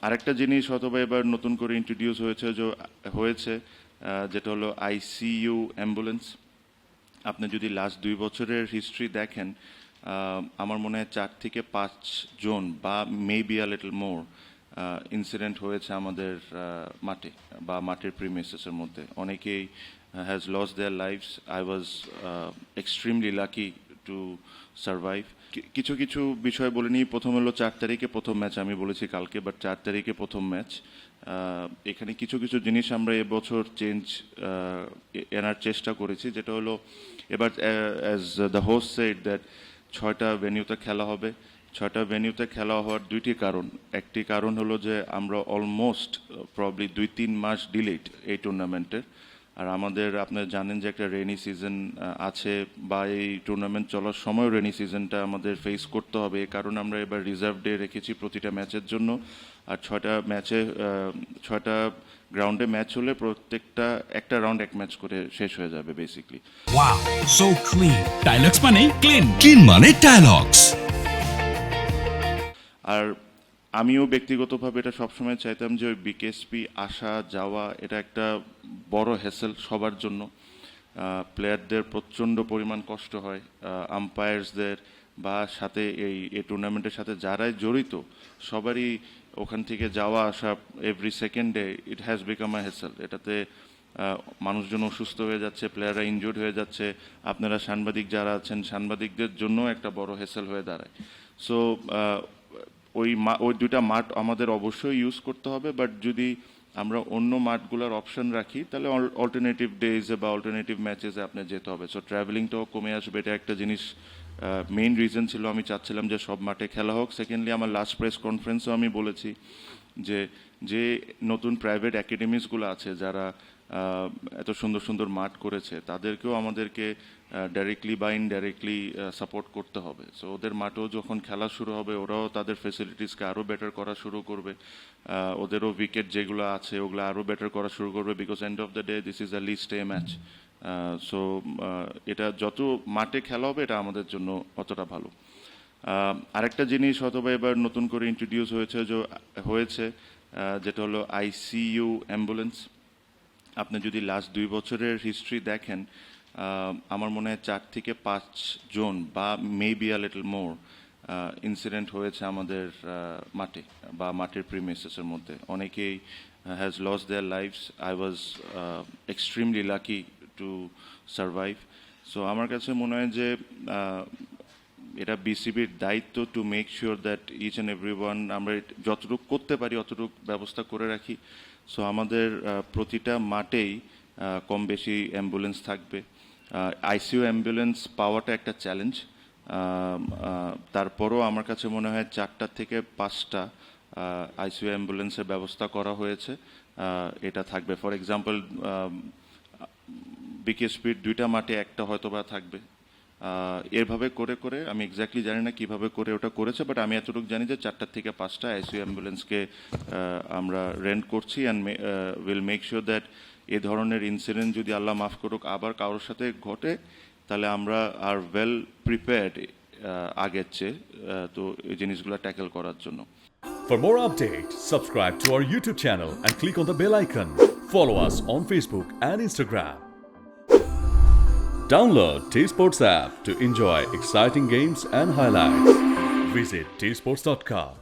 আরেকটা জিনিস হয়তোবা এবার নতুন করে ইন্ট্রোডিউস হয়েছে যেটা হলো আইসিইউ অ্যাম্বুলেন্স। আপনি যদি লাস্ট 2 বছরের হিস্ট্রি দেখেন, আমার মনে হয় 4 থেকে 5 জন বা maybe a little more incident হয়েছে আমাদের মাঠে বা মাঠের প্রিমিসেসের মধ্যে। অনেকেই has lost their lives. I was extremely lucky to survive. কিছু কিছু বিষয় বলে নিই। প্রথম হলো 4 তারিখে প্রথম ম্যাচ, আমি বলেছি কালকে, বাট 4 তারিখে প্রথম ম্যাচ। এখানে কিছু কিছু জিনিস আমরা এবছর চেঞ্জ এনার চেষ্টা করেছি, যেটা হলো এবার as the host said that 6টা ভেন্যুতে খেলা হবে। 6টা ভেন্যুতে খেলা হওয়ার 2টি কারণ। একটি কারণ হলো যে আমরা অলমোস্ট প্রবলি 2-3 মাস ডিলেড এই টুর্নামেন্টের। আর আমাদের, আপনারা জানেন যে একটা রেনি সিজন আছে, বা এই টুর্নামেন্ট চলার সময় রেনি সিজনটা আমাদের ফেস করতে হবে। এই কারণে আমরা এবার রিজার্ভ ডে রেখেছি প্রতিটা ম্যাচের জন্য। আর 6টা গ্রাউন্ডে ম্যাচ হলে প্রত্যেকটা একটা রাউন্ড এক ম্যাচ করে শেষ হয়ে যাবে basically. Wow, so clean. Dialogues মানে ক্লিন, ক্লিন মানে ডায়লগস। আর আমিও ব্যক্তিগতভাবে এটা সবসময় চাইতাম যে ওই বিকেএসপি আসা যাওয়া এটা একটা বড় হ্যাসেল সবার জন্য। প্লেয়ারদের প্রচণ্ড পরিমাণ কষ্ট হয়, আম্পায়ার্সদের বা সাথে এই টুর্নামেন্টের সাথে যারাই জড়িত সবারই ওখান থেকে যাওয়া আসা এভরি সেকেন্ডে it has become a hassle. এটাতে মানুষজন অসুস্থ হয়ে যাচ্ছে, প্লেয়াররা ইনজুর্ড হয়ে যাচ্ছে। আপনারা সাংবাদিক যারা আছেন, সাংবাদিকদের জন্য একটা বড় হ্যাসেল হয়ে দাঁড়ায়। সো ওই 2টা মাঠ আমাদের অবশ্যই ইউজ করতে হবে, বাট যদি আমরা অন্য মাঠগুলোর অপশন রাখি তাহলে অল্টারনেটিভ ডেজে বা অল্টারনেটিভ ম্যাচেসে আপনি যেতে হবে। সো ট্রাভেলিংটাও কমে আসবে, এটা একটা জিনিস। মেইন রিজন ছিল আমি চাচ্ছিলাম যে সব মাঠে খেলা হোক। সেকেন্ডলি, আমার লাস্ট প্রেস কনফারেন্সেও আমি বলেছি যে যে নতুন প্রাইভেট একাডেমিসগুলো আছে যারা এত সুন্দর সুন্দর মাঠ করেছে, তাদেরকেও আমাদেরকে ডাইরেক্টলি বা ইনডাইরেক্টলি সাপোর্ট করতে হবে। সো ওদের মাঠেও যখন খেলা শুরু হবে, ওরাও তাদের ফেসিলিটিসকে আরও বেটার করা শুরু করবে। ওদেরও উইকেট যেগুলো আছে ওগুলো আরও বেটার করা শুরু করবে, because end of the day this is a List A match. So এটা যত মাঠে খেলা হবে এটা আমাদের জন্য অতটা ভালো। আরেকটা জিনিস হয়তোবা এবার নতুন করে ইন্ট্রোডিউস হয়েছে যেটা হলো আইসিইউ অ্যাম্বুলেন্স। আপনি যদি লাস্ট 2 বছরের হিস্ট্রি দেখেন, আমার মনে হয় 4 থেকে 5 জন বা maybe a little more incident হয়েছে আমাদের মাঠে বা মাঠের প্রিমিসেসের মধ্যে। অনেকেই has lost their lives. I was extremely lucky to survive. So আমার কাছে মনে হয় যে এটা বিসিবির দায়িত্ব to make sure that each and every one আমরা যতটুকু করতে পারি অতটুকু ব্যবস্থা করে রাখি। সো আমাদের প্রতিটা মাঠেই কম বেশি অ্যাম্বুলেন্স থাকবে। আইসিইউ অ্যাম্বুলেন্স পাওয়াটা একটা চ্যালেঞ্জ। তারপরও আমার কাছে মনে হয় 4টা থেকে 5টা আইসিইউ অ্যাম্বুলেন্সের ব্যবস্থা করা হয়েছে। এটা থাকবে, ফর এক্সাম্পল বিকেএসপির 2টা মাঠে একটা হয়তো বা থাকবে। এভাবে করে করে আমি এক্স্যাক্টলি জানি না কিভাবে করে ওটা করেছে, বাট আমি এতটুকু জানি যে 4টা থেকে 5টা আইসিইউ অ্যাম্বুলেন্সকে আমরা রেন্ট করছি, and will make sure that এ ধরনের ইনসিডেন্ট যদি আল্লাহ মাফ করুক আবার কারোর সাথে ঘটে, তাহলে আমরা আর ওয়েল প্রিপেয়ার্ড আগের চেয়ে তো এই জিনিসগুলো ট্যাকেল করার জন্য। For more updates, subscribe to our YouTube channel and click on the bell icon. Follow us on Facebook and Instagram. Download T-Sports app to enjoy exciting games and highlights. Visit tsports.com.